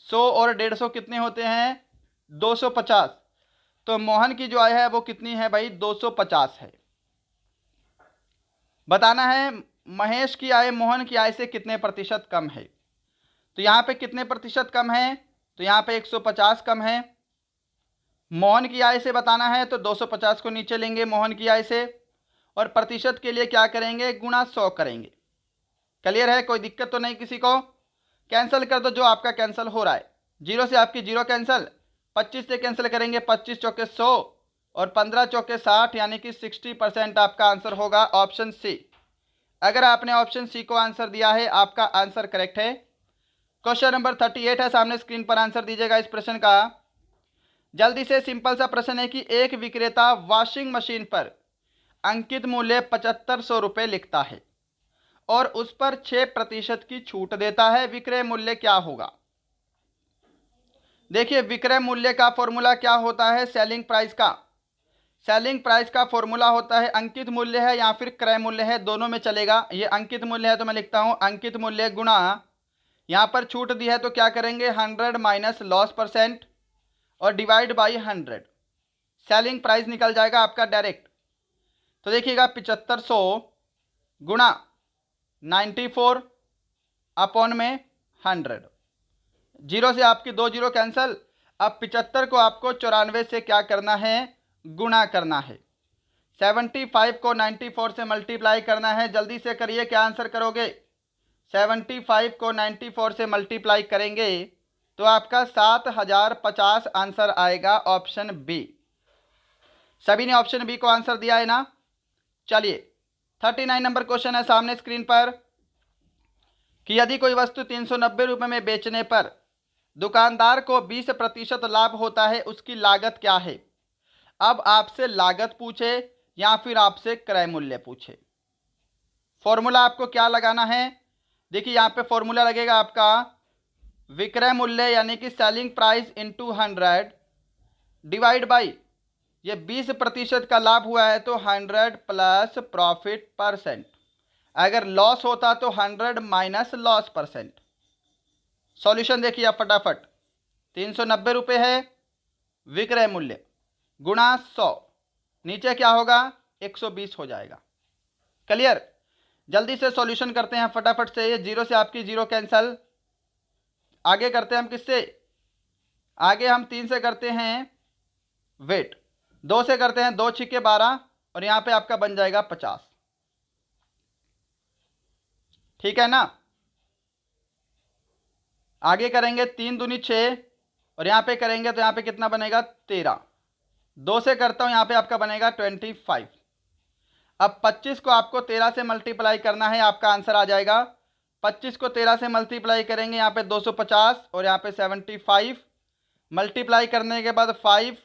100 और 150 कितने होते हैं, 250। तो मोहन की जो आय है वो कितनी है भाई, 250 है। बताना है महेश की आय मोहन की आय से कितने प्रतिशत कम है। तो यहाँ पे कितने प्रतिशत कम है, तो यहाँ पे 150 कम है। मोहन की आय से बताना है तो 250 को नीचे लेंगे मोहन की आय से, और प्रतिशत के लिए क्या करेंगे, गुणा 100 करेंगे। क्लियर है, कोई दिक्कत तो नहीं किसी को। कैंसिल कर दो जो आपका कैंसिल हो रहा है। 0 से आपकी 0 कैंसिल, 25 से कैंसिल करेंगे, 25 चौके 100 और 15 चौके 60, यानी कि 60% आपका आंसर होगा ऑप्शन सी। अगर आपने ऑप्शन सी को आंसर दिया है आपका आंसर करेक्ट है। क्वेश्चन नंबर 38 है, सामने स्क्रीन पर आंसर दीजिएगा इस प्रश्न का। जल्दी से, सिंपल सा प्रश्न है कि एक विक्रेता वॉशिंग मशीन पर अंकित मूल्य 7500 रुपये लिखता है और उस पर 6% की छूट देता है, विक्रय मूल्य क्या होगा। देखिए विक्रय मूल्य का फॉर्मूला क्या होता है, सेलिंग प्राइस का। सेलिंग प्राइस का फॉर्मूला होता है अंकित मूल्य है या फिर क्रय मूल्य है, दोनों में चलेगा। ये अंकित मूल्य है तो मैं लिखता हूं अंकित मूल्य गुणा, यहाँ पर छूट दी है तो क्या करेंगे 100 माइनस लॉस परसेंट और डिवाइड बाई 100। सेलिंग प्राइस निकल जाएगा आपका डायरेक्ट। तो देखिएगा 7500 गुणा 94 अपॉन में 100। 0 से आपकी 2 0 कैंसिल। अब 75 को आपको 94 से क्या करना है, गुणा करना है। 75 को 94 से मल्टीप्लाई करना है, जल्दी से करिए, क्या आंसर करोगे। 75 को 94 से मल्टीप्लाई करेंगे तो आपका 7050 आंसर आएगा, ऑप्शन बी। सभी ने ऑप्शन बी को आंसर दिया है ना। चलिए 39 नंबर क्वेश्चन है सामने स्क्रीन पर कि यदि कोई वस्तु 390 रुपये में बेचने पर दुकानदार को 20% लाभ होता है, उसकी लागत क्या है। अब आपसे लागत पूछे या फिर आपसे क्रय मूल्य पूछे, फॉर्मूला आपको क्या लगाना है। देखिए यहाँ पे फॉर्मूला लगेगा आपका विक्रय मूल्य यानी कि selling price into 100 divide by, ये 20% का लाभ हुआ है तो 100 प्लस प्रॉफिट परसेंट। अगर लॉस होता तो 100 माइनस लॉस परसेंट। सॉल्यूशन देखिए आप फटाफट। 390 रुपये है विक्रय मूल्य गुणा 100, नीचे क्या होगा 120 हो जाएगा। क्लियर, जल्दी से सॉल्यूशन करते हैं फटाफट से। ये 0 से आपकी 0 कैंसल। आगे करते हैं हम किससे, आगे हम 3 से करते हैं वेट, 2 से करते हैं 2 छिके 12 और यहाँ पे आपका बन जाएगा 50। ठीक है ना। आगे करेंगे 3 दूनी 6 और यहाँ पे करेंगे तो यहाँ पे कितना बनेगा 13। 2 से करता हूँ यहाँ पे आपका बनेगा 25। अब 25 को आपको 13 से मल्टीप्लाई करना है, आपका आंसर आ जाएगा। 25 को 13 से मल्टीप्लाई करेंगे यहाँ पे 250 और यहाँ पे 75 मल्टीप्लाई करने के बाद 5,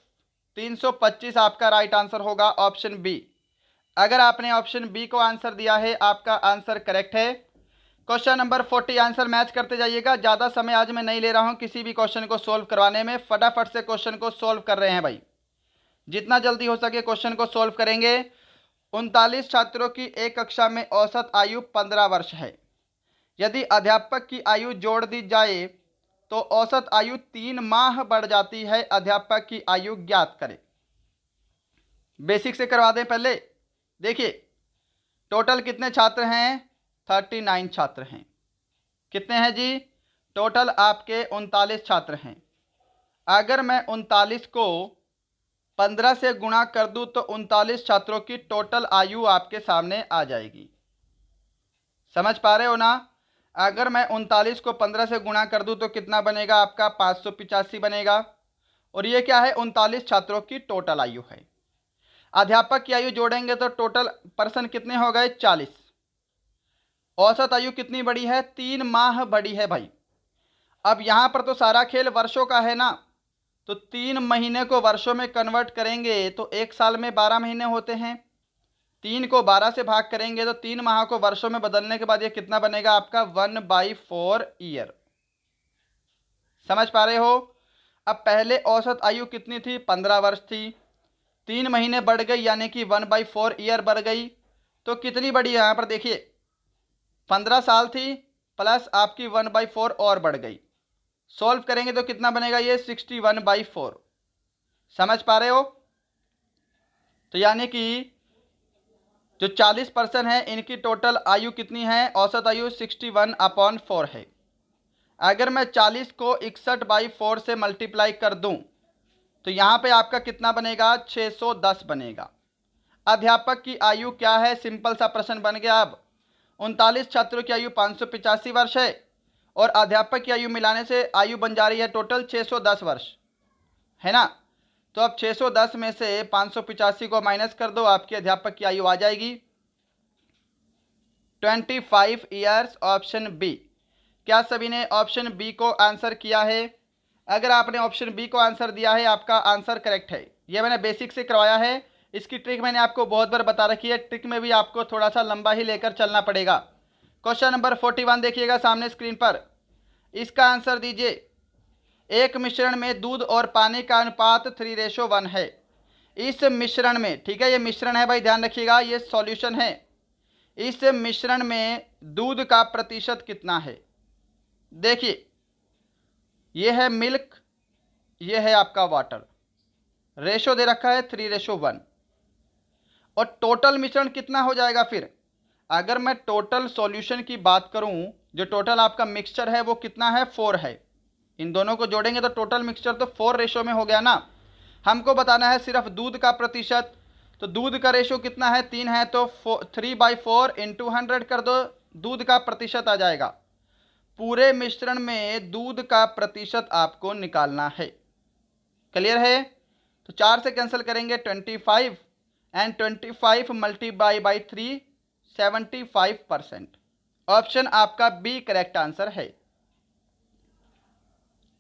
325 आपका राइट आंसर होगा, ऑप्शन बी। अगर आपने ऑप्शन बी को आंसर दिया है आपका आंसर करेक्ट है। क्वेश्चन नंबर 40 आंसर मैच करते जाइएगा। ज़्यादा समय आज मैं नहीं ले रहा हूँ किसी भी क्वेश्चन को सोल्व करवाने में, फटाफट से क्वेश्चन को सोल्व कर रहे हैं भाई। जितना जल्दी हो सके क्वेश्चन को सोल्व करेंगे। 39 छात्रों की एक कक्षा में औसत आयु 15 वर्ष है। यदि अध्यापक की आयु जोड़ दी जाए तो औसत आयु 3 माह बढ़ जाती है। अध्यापक की आयु ज्ञात करें। बेसिक से करवा दें पहले। देखिए टोटल कितने छात्र हैं, 39 छात्र हैं। कितने हैं जी, टोटल आपके 39 छात्र हैं। अगर मैं 39 को 15 से गुणा कर दूं तो 39 छात्रों की टोटल आयु आपके सामने आ जाएगी। समझ पा रहे हो ना? अगर मैं 39 को 15 से गुणा कर दूं तो कितना बनेगा आपका? 585 बनेगा। और ये क्या है? 39 छात्रों की टोटल आयु है। अध्यापक की आयु जोड़ेंगे तो टोटल पर्सन कितने हो गए? 40। औसत आयु कितनी बड़ी है? 3 माह बड़ी है भाई। अब यहां पर तो सारा खेल वर्षों का है ना, तो 3 महीने को वर्षों में कन्वर्ट करेंगे तो एक साल में 12 महीने होते हैं। 3 को 12 से भाग करेंगे तो 3 माह को वर्षों में बदलने के बाद ये कितना बनेगा आपका? 1/4 ईयर। समझ पा रहे हो? अब पहले औसत आयु कितनी थी? 15 वर्ष थी। 3 महीने बढ़ गई यानी कि 1/4 ईयर बढ़ गई। तो कितनी बड़ी है यहाँ पर देखिए, 15 साल थी प्लस आपकी 1/4 और बढ़ गई। सॉल्व करेंगे तो कितना बनेगा? ये 61/4। समझ पा रहे हो? तो यानी कि जो 40% है इनकी टोटल आयु कितनी है? औसत आयु 61/4 है। अगर मैं 40 को 61/4 से मल्टीप्लाई कर दूं तो यहाँ पे आपका कितना बनेगा? 610 बनेगा। अध्यापक की आयु क्या है? सिंपल सा प्रश्न बन गया। अब 39 छात्रों की आयु 585 वर्ष है और अध्यापक की आयु मिलाने से आयु बन जा रही है टोटल 610 वर्ष, है ना? तो अब 610 में से 585 को माइनस कर दो, आपकी अध्यापक की आयु आ जाएगी 25 ईयर्स। Option B. क्या सभी ने ऑप्शन बी को आंसर किया है? अगर आपने ऑप्शन बी को आंसर दिया है आपका आंसर करेक्ट है। ये मैंने बेसिक से करवाया है, इसकी ट्रिक मैंने आपको बहुत बार बता रखी है। ट्रिक में भी आपको थोड़ा सा लंबा ही लेकर चलना पड़ेगा। क्वेश्चन नंबर 41 देखिएगा सामने स्क्रीन पर, इसका आंसर दीजिए। एक मिश्रण में दूध और पानी का अनुपात 3:1 है। इस मिश्रण में, ठीक है, ये मिश्रण है भाई, ध्यान रखिएगा, ये सॉल्यूशन है। इस मिश्रण में दूध का प्रतिशत कितना है? देखिए, ये है मिल्क, ये है आपका वाटर, रेशो दे रखा है 3:1। और टोटल मिश्रण कितना हो जाएगा फिर? अगर मैं टोटल सॉल्यूशन की बात करूं, जो टोटल आपका मिक्सचर है वो कितना है? 4 है। इन दोनों को जोड़ेंगे तो टोटल मिक्सचर तो 4 रेशो में हो गया ना। हमको बताना है सिर्फ दूध का प्रतिशत, तो दूध का रेशो कितना है? 3 है, तो 3/4 इंटू 100 कर दो, दूध का प्रतिशत आ जाएगा। पूरे मिश्रण में दूध का प्रतिशत आपको निकालना है। क्लियर है? तो 4 से कैंसिल करेंगे 25 एंड 25 मल्टीप्लाई बाई 3, 75%। ऑप्शन आपका बी करेक्ट आंसर है।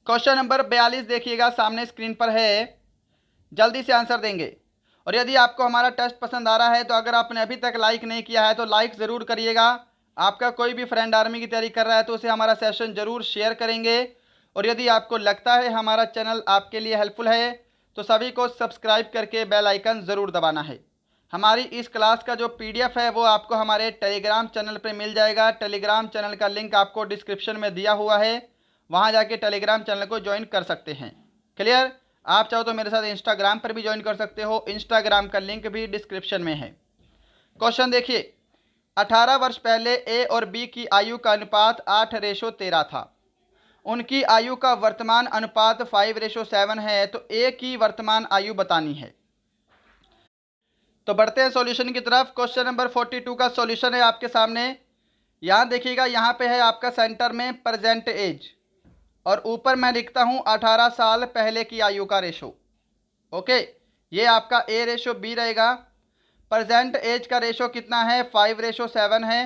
क्वेश्चन नंबर 42 देखिएगा सामने स्क्रीन पर है, जल्दी से आंसर देंगे। और यदि आपको हमारा टेस्ट पसंद आ रहा है तो अगर आपने अभी तक लाइक नहीं किया है तो लाइक ज़रूर करिएगा। आपका कोई भी फ्रेंड आर्मी की तैयारी कर रहा है तो उसे हमारा सेशन ज़रूर शेयर करेंगे। और यदि आपको लगता है हमारा चैनल आपके लिए हेल्पफुल है तो सभी को सब्सक्राइब करके बेल आइकन ज़रूर दबाना है। हमारी इस क्लास का जो PDF है वो आपको हमारे टेलीग्राम चैनल पर मिल जाएगा। टेलीग्राम चैनल का लिंक आपको डिस्क्रिप्शन में दिया हुआ है, वहाँ जाके टेलीग्राम चैनल को ज्वाइन कर सकते हैं। क्लियर? आप चाहो तो मेरे साथ इंस्टाग्राम पर भी ज्वाइन कर सकते हो, इंस्टाग्राम का लिंक भी डिस्क्रिप्शन में है। क्वेश्चन देखिए, 18 वर्ष पहले ए और बी की आयु का अनुपात 8:13 था। उनकी आयु का वर्तमान अनुपात 5:7 है, तो ए की वर्तमान आयु बतानी है। तो बढ़ते हैं सॉल्यूशन की तरफ। क्वेश्चन नंबर 42 का सॉल्यूशन है आपके सामने। यहाँ देखिएगा, यहाँ पे है आपका सेंटर में प्रेजेंट एज और ऊपर मैं लिखता हूँ 18 साल पहले की आयु का रेशो। ओके, ये आपका ए रेशो बी रहेगा। प्रेजेंट एज का रेशो कितना है? 5:7 है।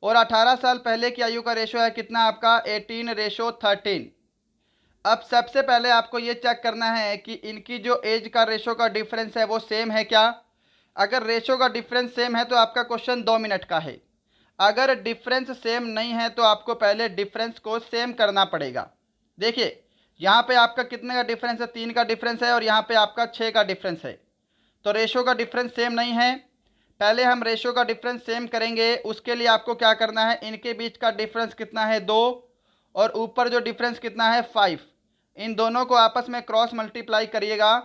और 18 साल पहले की आयु का रेशो है कितना आपका? 18:13। अब सबसे पहले आपको ये चेक करना है कि इनकी जो एज का रेशो का डिफरेंस है वो सेम है क्या। अगर रेशो का डिफरेंस सेम है तो आपका क्वेश्चन 2 मिनट का है। अगर डिफरेंस सेम नहीं है तो आपको पहले डिफरेंस को सेम करना पड़ेगा। देखिए, यहाँ पे आपका कितने का डिफरेंस है? 3 का डिफरेंस है और यहाँ पे आपका 6 का डिफरेंस है। तो रेशो का डिफरेंस सेम नहीं है। पहले हम रेशो का डिफरेंस सेम करेंगे, उसके लिए आपको क्या करना है? इनके बीच का डिफरेंस कितना है? 2, और ऊपर जो डिफरेंस कितना है? 5। इन दोनों को आपस में क्रॉस मल्टीप्लाई करिएगा।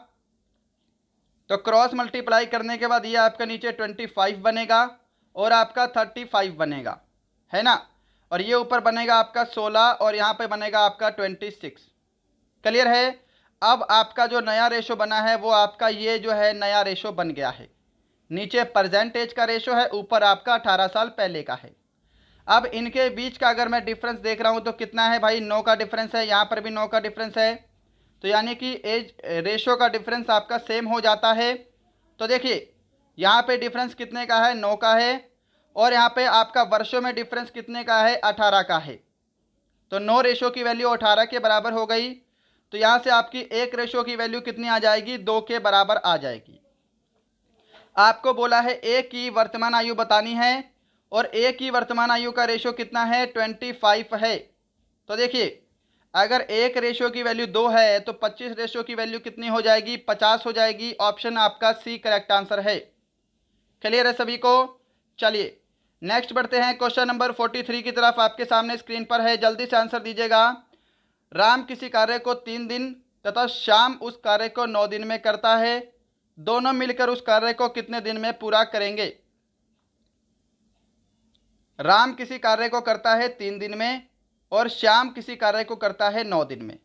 तो क्रॉस मल्टीप्लाई करने के बाद ये आपका नीचे 25 बनेगा और आपका 35 बनेगा, है ना। और ये ऊपर बनेगा आपका 16 और यहाँ पे बनेगा आपका 26। क्लियर है? अब आपका जो नया रेशो बना है वो आपका ये जो है नया रेशो बन गया है। नीचे परसेंटेज का रेशो है, ऊपर आपका 18 साल पहले का है। अब इनके बीच का अगर मैं डिफरेंस देख रहा हूँ तो कितना है भाई, 9 का डिफरेंस है, यहाँ पर भी 9 का डिफरेंस है। तो यानी कि एज रेशो का डिफरेंस आपका सेम हो जाता है। तो देखिए यहाँ पे डिफरेंस कितने का है, 9 का है, और यहाँ पे आपका वर्षों में डिफरेंस कितने का है, 18 का है। तो 9 रेशो की वैल्यू 18 के बराबर हो गई। तो यहाँ से आपकी 1 रेशो की वैल्यू कितनी आ जाएगी, 2 के बराबर आ जाएगी। आपको बोला है ए की वर्तमान आयु बतानी है, और ए की वर्तमान आयु का रेशो कितना है, 25 है। तो देखिए अगर 1 रेशो की वैल्यू 2 है तो 25 रेशो की वैल्यू कितनी हो जाएगी, 50 हो जाएगी। ऑप्शन आपका सी करेक्ट आंसर है। क्लियर है सभी को। चलिए नेक्स्ट बढ़ते हैं, क्वेश्चन नंबर 43 की तरफ। आपके सामने स्क्रीन पर है, जल्दी से आंसर दीजिएगा। राम किसी कार्य को 3 दिन तथा श्याम उस कार्य को 9 दिन में करता है, दोनों मिलकर उस कार्य को कितने दिन में पूरा करेंगे। राम किसी कार्य को करता है 3 दिन में और श्याम किसी कार्य को करता है 9 दिन में।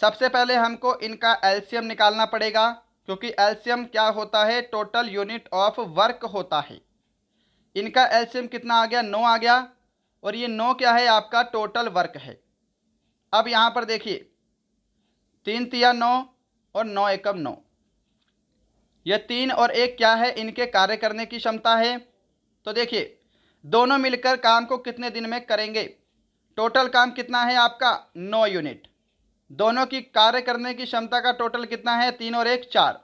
सबसे पहले हमको इनका एलसीएम निकालना पड़ेगा, क्योंकि एलसीएम क्या होता है, टोटल यूनिट ऑफ वर्क होता है। इनका एलसीएम कितना आ गया, 9 आ गया, और ये 9 क्या है, आपका टोटल वर्क है। अब यहाँ पर देखिए 3 तिया 9 और 9 एकम 9, ये 3 और 1 क्या है, इनके कार्य करने की क्षमता है। तो देखिए दोनों मिलकर काम को कितने दिन में करेंगे। टोटल काम कितना है आपका, 9 यूनिट। दोनों की कार्य करने की क्षमता का टोटल कितना है, 3 और 1 4।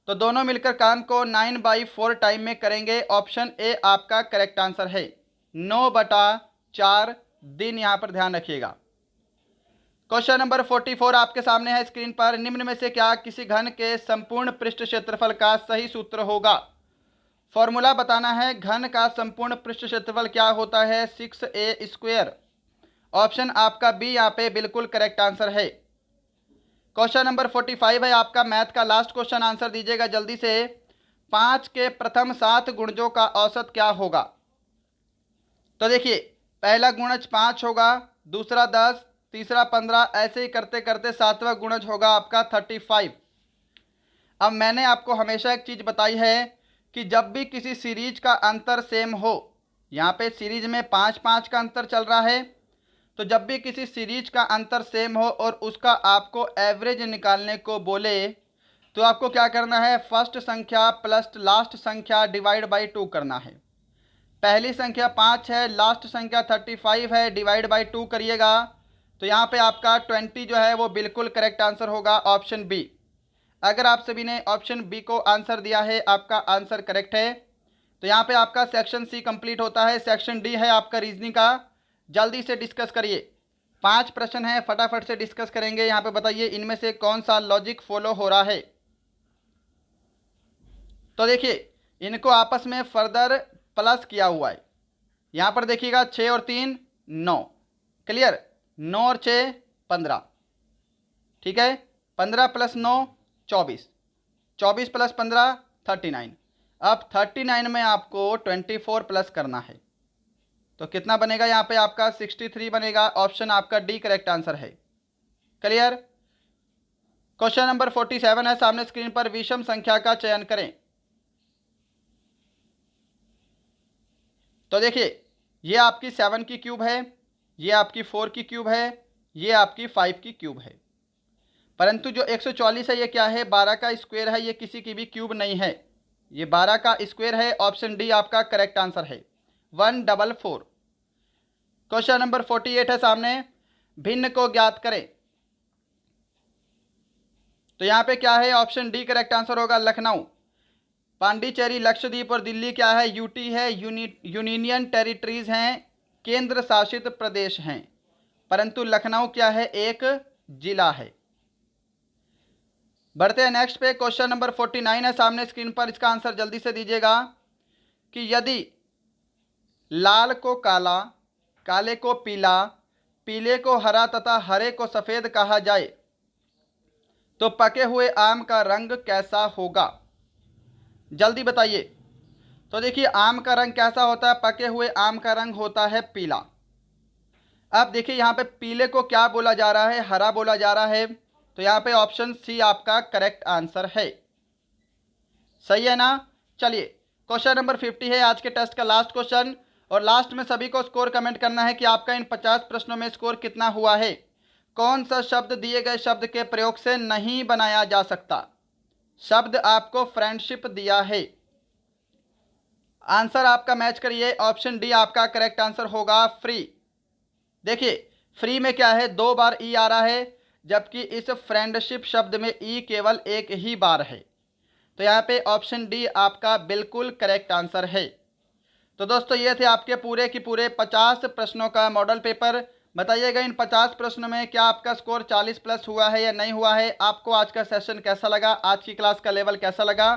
तो दोनों मिलकर काम को 9/4 टाइम में करेंगे। ऑप्शन ए आपका करेक्ट आंसर है, 9/4 दिन। यहाँ पर ध्यान रखिएगा। क्वेश्चन नंबर 44 आपके सामने है स्क्रीन पर। निम्न में से क्या किसी घन के संपूर्ण पृष्ठ क्षेत्रफल का सही सूत्र होगा। फॉर्मूला बताना है, घन का संपूर्ण पृष्ठ क्षेत्रफल क्या होता है, 6a²। ऑप्शन आपका बी यहाँ पे बिल्कुल करेक्ट आंसर है। क्वेश्चन नंबर 45 है आपका, मैथ का लास्ट क्वेश्चन, आंसर दीजिएगा जल्दी से। 5 के प्रथम 7 गुणजों का औसत क्या होगा। तो देखिए पहला गुणज 5 होगा, दूसरा 10, तीसरा 15, ऐसे ही करते करते 7वां गुणज होगा आपका 35। अब मैंने आपको हमेशा एक चीज़ बताई है कि जब भी किसी सीरीज का अंतर सेम हो, यहाँ पे सीरीज में 5-5 का अंतर चल रहा है, तो जब भी किसी सीरीज का अंतर सेम हो और उसका आपको एवरेज निकालने को बोले, तो आपको क्या करना है, फर्स्ट संख्या प्लस लास्ट संख्या डिवाइड बाई 2 करना है। पहली संख्या 5 है, लास्ट संख्या 35 है, डिवाइड बाई 2 करिएगा। तो यहाँ पे आपका 20 जो है वो बिल्कुल करेक्ट आंसर होगा, ऑप्शन बी। अगर आप सभी ने ऑप्शन बी को आंसर दिया है, आपका आंसर करेक्ट है। तो यहाँ पे आपका सेक्शन सी कंप्लीट होता है। सेक्शन डी है आपका रीजनिंग का, जल्दी से डिस्कस करिए। 5 प्रश्न है, फटाफट से डिस्कस करेंगे। यहाँ पे बताइए इनमें से कौन सा लॉजिक फॉलो हो रहा है। तो देखिए इनको आपस में फर्दर प्लस किया हुआ है। यहाँ पर देखिएगा 6 और 3 9, क्लियर, 9 और 6 15, ठीक है। 15 + 9 24, 24 + 15 39। अब 39 में आपको 24 प्लस करना है, तो कितना बनेगा यहाँ पे आपका 63 बनेगा। ऑप्शन आपका डी करेक्ट आंसर है। क्लियर। क्वेश्चन नंबर 47 है सामने स्क्रीन पर, विषम संख्या का चयन करें। तो देखिए ये आपकी 7 की क्यूब है, ये आपकी 4 की क्यूब है, ये आपकी 5 की क्यूब है। परंतु जो 144 है ये क्या है, 12 का स्क्वायर है, ये किसी की भी क्यूब नहीं है, ये 12 का स्क्वायर है। ऑप्शन डी आपका करेक्ट आंसर है, 144। क्वेश्चन नंबर 48 है सामने, भिन्न को ज्ञात करें। तो यहाँ पे क्या है, ऑप्शन डी करेक्ट आंसर होगा, लखनऊ। पांडिचेरी, लक्षद्वीप और दिल्ली क्या है, यूटी है, यूनियन टेरिटरीज हैं, केंद्र शासित प्रदेश हैं। परंतु लखनऊ क्या है, एक जिला है। बढ़ते हैं नेक्स्ट पे, क्वेश्चन नंबर 49 है सामने स्क्रीन पर, इसका आंसर जल्दी से दीजिएगा कि यदि लाल को काला, काले को पीला, पीले को हरा तथा हरे को सफ़ेद कहा जाए तो पके हुए आम का रंग कैसा होगा। जल्दी बताइए। तो देखिए आम का रंग कैसा होता है, पके हुए आम का रंग होता है पीला। अब देखिए यहाँ पे पीले को क्या बोला जा रहा है, हरा बोला जा रहा है, तो यहाँ पे ऑप्शन सी आपका करेक्ट आंसर है। सही है ना। चलिए क्वेश्चन नंबर 50 है आज के टेस्ट का लास्ट क्वेश्चन, और लास्ट में सभी को स्कोर कमेंट करना है कि आपका इन 50 प्रश्नों में स्कोर कितना हुआ है। कौन सा शब्द दिए गए शब्द के प्रयोग से नहीं बनाया जा सकता। शब्द आपको फ्रेंडशिप दिया है। आंसर आपका मैच करिए, ऑप्शन डी आपका करेक्ट आंसर होगा फ्री। देखिए फ्री में क्या है, 2 बार ई आ रहा है, जबकि इस फ्रेंडशिप शब्द में ई केवल एक ही बार है। तो यहाँ पे ऑप्शन डी आपका बिल्कुल करेक्ट आंसर है। तो दोस्तों ये थे आपके पूरे की पूरे 50 प्रश्नों का मॉडल पेपर। बताइएगा इन 50 प्रश्नों में क्या आपका स्कोर 40 प्लस हुआ है या नहीं हुआ है। आपको आज का सेशन कैसा लगा, आज की क्लास का लेवल कैसा लगा।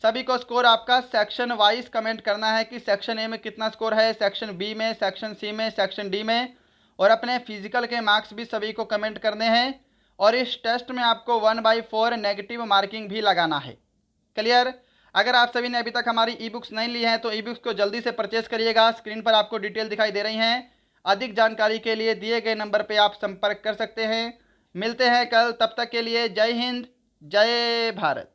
सभी को स्कोर आपका सेक्शन वाइज कमेंट करना है कि सेक्शन ए में कितना स्कोर है, सेक्शन बी में, सेक्शन सी में, सेक्शन डी में, और अपने फिजिकल के मार्क्स भी सभी को कमेंट करने हैं। और इस टेस्ट में आपको 1/4 नेगेटिव मार्किंग भी लगाना है। क्लियर। अगर आप सभी ने अभी तक हमारी ई बुक्स नहीं ली हैं तो ई बुक्स को जल्दी से परचेस करिएगा। स्क्रीन पर आपको डिटेल दिखाई दे रही हैं। अधिक जानकारी के लिए दिए गए नंबर पर आप संपर्क कर सकते हैं। मिलते हैं कल, तब तक के लिए जय हिंद, जय भारत।